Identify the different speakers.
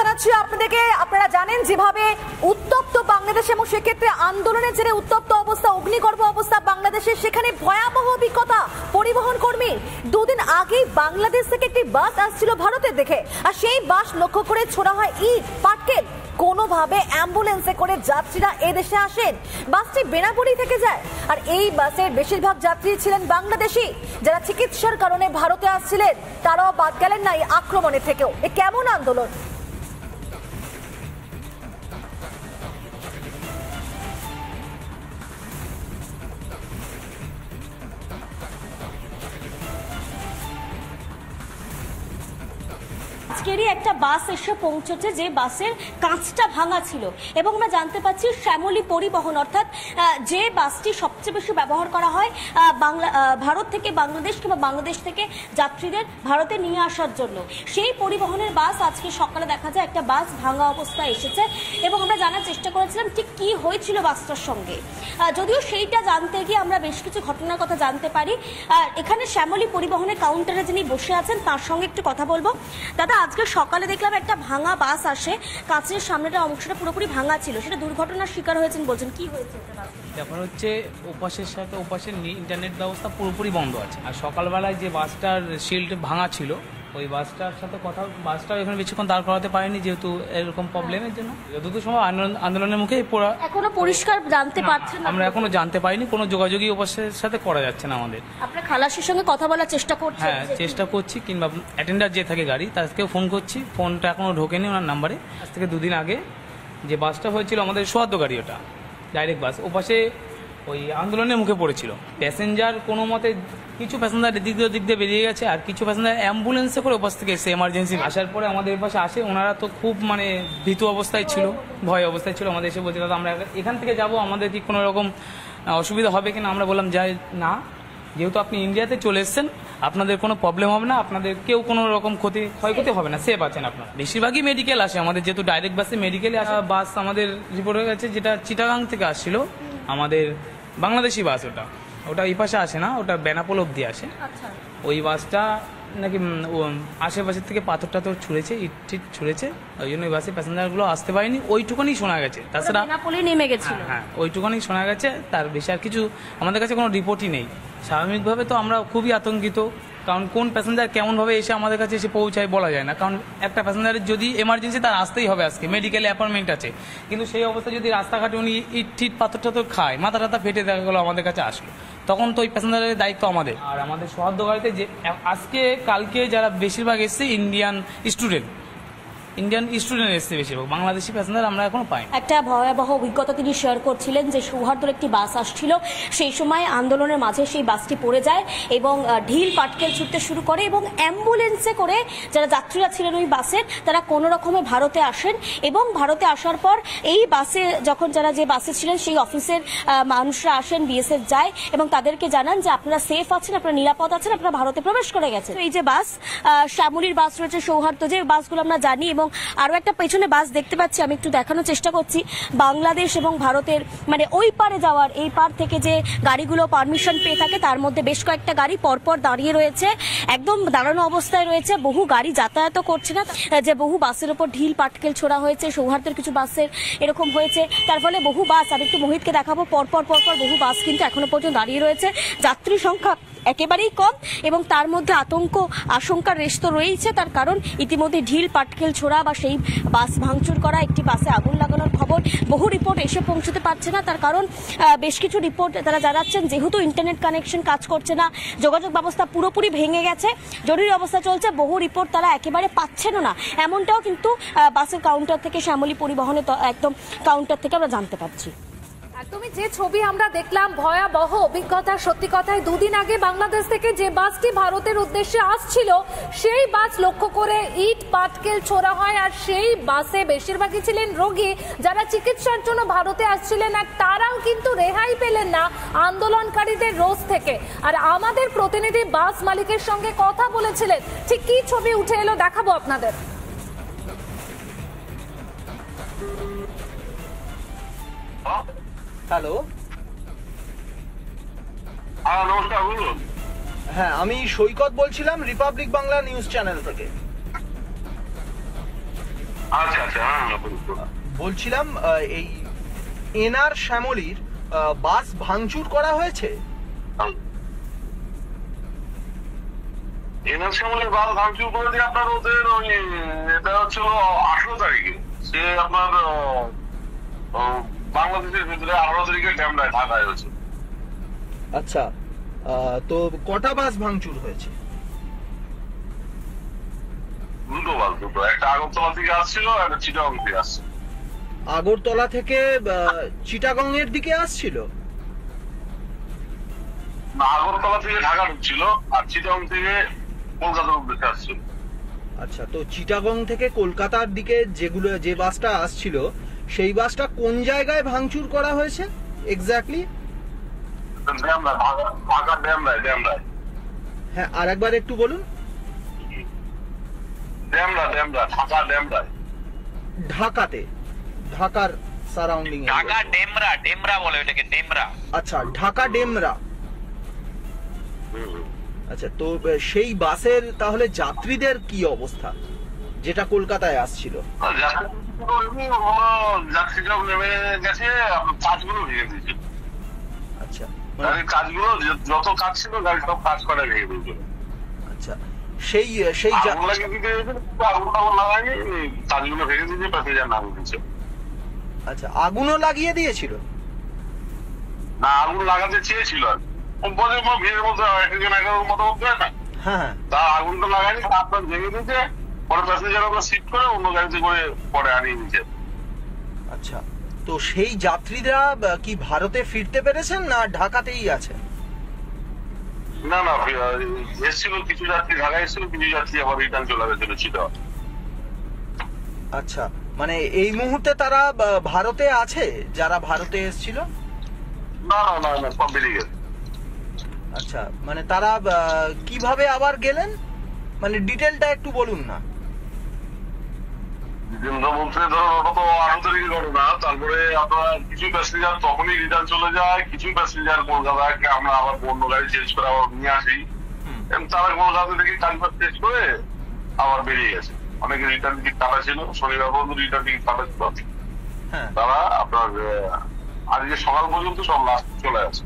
Speaker 1: জানাচ্ছি আপনাদেরকে। আপনারা জানেন যেভাবে উত্তপ্ত বাংলাদেশ এবং সেক্ষেত্রে আন্দোলনের জেরে উত্তপ্ত অবস্থা, অগ্নিগর্ভ অবস্থা বাংলাদেশের, সেখানে ভয়াবহ অভিজ্ঞতা পরিবহন কর্মী। দুদিন আগেই বাংলাদেশ থেকে একটি বাস আসছিল ভারতের দিকে, আর সেই বাস লক্ষ্য করে ছোড়া হয় ইট পাটকেল। কোনোভাবে অ্যাম্বুলেন্সে করে যাত্রীরা এদেশে আসেন, বাসটি বেনাপোলি থেকে যায়। আর এই বাসের বেশিরভাগ যাত্রী ছিলেন বাংলাদেশি, যারা চিকিৎসার কারণে ভারতে আসছিলেন। তারাও বাদ গেলেন না এই আক্রমণের থেকেও। এ কেমন আন্দোলন?
Speaker 2: আজকেরই একটা বাস এসে পৌঁছেছে যে বাসের কাঁচটা ভাঙা ছিল, এবং আমরা জানতে পাচ্ছি শ্যামলী পরিবহন অর্থাৎ যে বাসটি সবচেয়ে বেশি ব্যবহার করা হয় ভারত থেকে বাংলাদেশ কিংবা বাংলাদেশ থেকে যাত্রীদের ভারতে নিয়ে আসার জন্য, সেই পরিবহনের বাস আজকে সকালে দেখা যায় একটা বাস ভাঙা অবস্থায় এসেছে। এবং আমরা জানার চেষ্টা করেছিলাম ঠিক কি হয়েছিল বাসটার সঙ্গে, যদিও সেইটা জানতে গিয়ে আমরা বেশ কিছু ঘটনার কথা জানতে পারি। এখানে শ্যামলী পরিবহনের কাউন্টারে যিনি বসে আছেন তার সঙ্গে একটু কথা বলবো। দাদা, আজকে সকালে দেখলাম একটা ভাঙা বাস আসে, কাঁচের সামনেটা অংশটা পুরোপুরি ভাঙা ছিল, সেটা দুর্ঘটনার শিকার হয়েছেন বলছেন, কি হয়েছে?
Speaker 3: ব্যাপার হচ্ছে ওপাশের সাথে ওপাশের ইন্টারনেট ব্যবস্থা পুরোপুরি বন্ধ আছে, আর সকালবেলায় যে বাসটার শিল্ড ভাঙা ছিল ওই বাসটার সাথে কথা, বাসটাও এখানে বেশিক্ষণ দাঁড় করাতে পারেনি যেহেতু এরকম প্রবলেমের জন্য। যতদূর সময় আন্দোলনের মুখে
Speaker 2: এখনো পরিষ্কার জানতে পারছেন,
Speaker 3: আমরা এখনো জানতে পারিনি, কোনো যোগাযোগই ওপাশের সাথে করা যাচ্ছে না আমাদের।
Speaker 2: আপনার খালাসির সঙ্গে কথা বলার চেষ্টা করছেন?
Speaker 3: হ্যাঁ, চেষ্টা করছি, কিংবা অ্যাটেন্ডার যে থাকে গাড়ি তাকেও ফোন করছি, ফোনটা এখনো ঢোকেনি ওনার নাম্বারে। আজ থেকে দুদিন আগে যে বাসটা হয়েছিল আমাদের সৌহার্দ্য গাড়ি, ওটা ডাইরেক্ট বাস, ওপাশে ওই আন্দোলনের মুখে পড়েছিল। প্যাসেঞ্জার কোনো মতে কিছু প্যাসেঞ্জার দিক দিয়ে বেরিয়ে গেছে, আর কিছু প্যাসেঞ্জার অ্যাম্বুলেন্সে করে ওপাশ থেকে এসে এমার্জেন্সি আসার পরে আমাদের পাশে আসে। ওনারা তো খুব ভীতু অবস্থায় ছিল, ভয় অবস্থায় ছিল। আমাদের এসে বলছে দাদা আমরা এখান থেকে যাব, আমাদের কি কোনো রকম অসুবিধা হবে কিনা? আমরা বললাম যাই না, যেহেতু আপনি ইন্ডিয়াতে চলে এসেছেন আপনাদের কোনো প্রবলেম হবে না, আপনাদের কেউ কোনো রকম ক্ষয়ক্ষতি হবে না, সেফ আছেন আপনারা। বেশিরভাগই মেডিকেল আসে আমাদের, যেহেতু ডাইরেক্ট বাসে মেডিকেলে আসা বাস আমাদের রিপোর্ট হয়ে গেছে, যেটা চিটাগাং থেকে আসছিল আমাদের বাংলাদেশি বাস, ওটা এই পাশে আসে না, ওটা বেনাপোল অব্দি আসে। ওই বাসটা নাকি আশেপাশের থেকে পাথর টাথর ছুঁড়েছে, ইট ছুঁড়েছে, ওই জন্য ওই বাসে প্যাসেঞ্জারগুলো আসতে পারেনি, ওইটুকুনি শোনা গেছে। তাছাড়া
Speaker 2: নেমে গেছিল,
Speaker 3: হ্যাঁ ওইটুকুনি শোনা গেছে, তার বেশি আর কিছু আমাদের কাছে কোনো রিপোর্টই নেই। স্বাভাবিকভাবে তো আমরা খুবই আতঙ্কিত, কারণ কোন প্যাসেঞ্জার কেমনভাবে এসে আমাদের কাছে এসে পৌঁছায় বলা যায় না। কারণ একটা প্যাসেঞ্জারের যদি এমার্জেন্সি তার আসতেই হবে, আজকে মেডিকেলে অ্যাপয়েন্টমেন্ট আছে, কিন্তু সেই অবস্থায় যদি রাস্তাঘাটে উনি ইট পাথর টাথর খায়, মাথা টাথা ফেটে দেখা গেলো আমাদের কাছে আসলো, তখন তো ওই প্যাসেঞ্জারের দায়িত্ব আমাদের। আর আমাদের সৌহার্দ্য গাড়িতে যে আজকে কালকে যারা বেশিরভাগ এসছে ইন্ডিয়ান স্টুডেন্ট এসছে বেশিরভাগ, বাংলাদেশি প্যাসেঞ্জার আমরা এখনো পাই।
Speaker 2: একটা ভয়াবহ অভিজ্ঞতা তিনি শেয়ার করছিলেন যে সৌহার্দ্যর একটি বাস আসছিল, সেই সময় আন্দোলনের মাঝে সেই বাসটি পড়ে যায় এবং ঢিল পাটকেল ছুটতে শুরু করে, এবং অ্যাম্বুলেন্সে করে যারা যাত্রীরা ছিলেন ওই বাসের তারা কোনো রকমে ভারতে আসেন। এবং ভারতে আসার পর এই বাসে যখন যে বাসে ছিলেন সেই অফিসের মানুষরা আসেন, বিএসএফ যায় এবং তাদেরকে জানান যে আপনারা সেফ আছেন, আপনারা নিরাপদ আছেন, আপনারা ভারতে প্রবেশ করে গেছেন। এই যে বাস শ্যামলীর বাস রয়েছে, সৌহার্দ্য, যে বাসগুলো আমরা জানি, এবং আরো একটা পেছনে বাস দেখতে পাচ্ছি, আমি একটু দেখানোর চেষ্টা করছি। বাংলাদেশ এবং ভারতের ওই পারে যাওয়ার, এই পার থেকে যে গাড়িগুলো পারমিশন পেয়ে থাকে তার মধ্যে বেশ কয়েকটা গাড়ি পরপর দাঁড়িয়ে রয়েছে, একদম দাঁড়ানো অবস্থায় রয়েছে, বহু গাড়ি যাতায়াত করছে না, যে বহু বাসের ওপর ঢিল পাটকেল ছোড়া হয়েছে। সৌহার্দ্যের কিছু বাসের এরকম হয়েছে, তার ফলে বহু বাস, আমি একটু মোহিতকে দেখাবো, পরপর বহু বাস কিন্তু এখনো পর্যন্ত দাঁড়িয়ে রয়েছে। যাত্রী সংখ্যা একেবারেই কম, এবং তার মধ্যে আশঙ্কার রেশ তো রয়েছে, তার কারণ ইতিমধ্যে ঢিল পাটকেল ছোড়া বা সেই বাস ভাঙচুর করা, একটি বাসে আগুন লাগানোর খবর, বহু রিপোর্ট এসে পৌঁছতে পারছে না। তার কারণ বেশ কিছু রিপোর্ট তারা জানাচ্ছেন যেহেতু ইন্টারনেট কানেকশন কাজ করছে না, যোগাযোগ ব্যবস্থা পুরোপুরি ভেঙে গেছে, জরুরি অবস্থা চলছে, বহু রিপোর্ট তারা একেবারে পাচ্ছেন না, এমনটাও কিন্তু বাসের কাউন্টার থেকে, শ্যামলী পরিবহনে একদম কাউন্টার থেকে আমরা জানতে পারছি।
Speaker 1: একদমই যে ছবি আমরা দেখলাম, ভয়াবহ অভিজ্ঞতা। সত্যি কথায় দুদিন আগে বাংলাদেশ থেকে যে বাসটি ভারতের উদ্দেশ্যে আসছিল সেই বাস লক্ষ্য করে ইট পাটকেল ছোড়া হয়, আর সেই বাসে বেশিরভাগই ছিলেন রোগী যারা চিকিৎসার জন্য ভারতে আসছিলেন, আর তারাও কিন্তু রেহাই পেলেন না আন্দোলনকারীদের রোষ থেকে। আর আমাদের প্রতিনিধি বাস মালিকের সঙ্গে কথা বলেছিলেন, ঠিক কি ছবি উঠে এলো দেখাবো আপনাদের।
Speaker 4: হ্যালো, হ্যাঁ আমি সৈকত বলছিলাম রিপাবলিক বাংলা নিউজ চ্যানেল থেকে। আচ্ছা আচ্ছা, হ্যাঁ হ্যাঁ, বলুন, বলুন।
Speaker 5: বলছিলাম এই এনআর শ্যামলীর বাস ভাঙচুর করা হয়েছে।
Speaker 4: এনআর শ্যামলের বাস ভাঙচুর করে দিয়ে আপনার ওদের ওই এটা হচ্ছিল 18 তারিখে, সে আপনার বাংলাদেশের ভিতরে 18 তারিখে ড্যামরায় ঢাকায় হয়েছে।
Speaker 5: আচ্ছা, তো কটা বাস ভাঙচুর হয়েছে?
Speaker 4: দুটো বাস, দুটো, একটা আগরতলা থেকে আসছিল, একটা চিটাগং থেকে আসছে।
Speaker 5: আগরতলা থেকে চিটাগং এর দিকে আসছিল?
Speaker 4: না, আগরতলা থেকে ঢাকা ঢুকছিল, আর চিটাগং থেকে কলকাতার উদ্দেশ্যে আসছিল।
Speaker 5: আচ্ছা, তো চিটাগং থেকে কলকাতার দিকে যে বাসটা আসছিল সেই বাসটা কোন জায়গায় ভাঙচুর করা হয়েছে এক্স্যাক্টলি?
Speaker 4: ড্যামরায়, ঢাকা ড্যামরায়।
Speaker 5: হ্যাঁ, আর একবার একটু বলুন।
Speaker 4: ঢাকা ড্যামরায়।
Speaker 5: ঢাকাতে, ঢাকার সারাউন্ডিং।
Speaker 6: ঢাকা ডেমরা বলে ওটাকে, ডেমরা।
Speaker 5: আচ্ছা, ঢাকা ডেমরা। আচ্ছা, তো সেই বাসের তাহলে যাত্রীদের কি অবস্থা যেটা কলকাতায় আসছিল?
Speaker 4: যাত্রীরা নেমে গেছে, কাজগুলো ভেঙে দিয়েছে।
Speaker 5: আচ্ছা,
Speaker 4: গাড়ির কাজগুলো, যত কাজ ছিল গাড়ি সব কাজ করে ভেঙে দিয়েছিল।
Speaker 5: আচ্ছা, সেই
Speaker 4: আগুন লাগিয়ে দিতে আগুন লাগায়নি, কাজগুলো ভেঙে দিয়েছে, প্যাসেঞ্জার নামিয়ে দিয়েছে।
Speaker 5: আচ্ছা, আগুনও লাগিয়ে দিয়েছিল?
Speaker 4: না, আগুন লাগাতে চেয়েছিল আর ভিড়ের মধ্যে 11 মতো হয় না,
Speaker 5: হ্যাঁ,
Speaker 4: তা আগুনটা লাগায়নি, আপনার ভেঙে দিয়েছে। পরে প্যাসেঞ্জার আমরা শিফট করে অন্য গাড়িতে করে পরে আনিয়ে দিয়েছে।
Speaker 5: আচ্ছা, তো সেই যাত্রীরা কি ভারতে ফিরতে পেরেছেন না ঢাকাতেই আছেন?
Speaker 4: না না, এসেছিল কিছু যাত্রী, ঢাকায় এসেছিল, কিছু যাত্রী আবার রিটার্ন চলে গেছিল চিটা।
Speaker 5: আচ্ছা, মানে এই মুহূর্তে তারা ভারতে আছে, যারা ভারতে এসেছিল?
Speaker 4: না না না না, সব বেরিয়ে গেছে।
Speaker 5: আচ্ছা, মানে তারা কিভাবে আবার গেলেন, মানে ডিটেলটা একটু বলুন না।
Speaker 4: বলতে ধরুন ওটা তো 18 তারিখে ঘটনা, তারপরে আপনার কিছু প্যাসেঞ্জার তখনই রিটার্ন চলে যায়, কিছু প্যাসেঞ্জার কলকাতায় আমরা আবার অন্য গাড়ি চেঞ্জ করে আবার নিয়ে আসি। তারা কলকাতা থেকে কাজবাজ চেঞ্জ করে আবার বেরিয়ে গেছে। অনেকে রিটার্ন টিকিট কাটা ছিল, শনিবার পর্যন্ত রিটার্ন টিকিট কাটা ছিল,
Speaker 5: হ্যাঁ,
Speaker 4: তারা আপনার আজকে সকাল পর্যন্ত সব লাস্ট চলে আসে।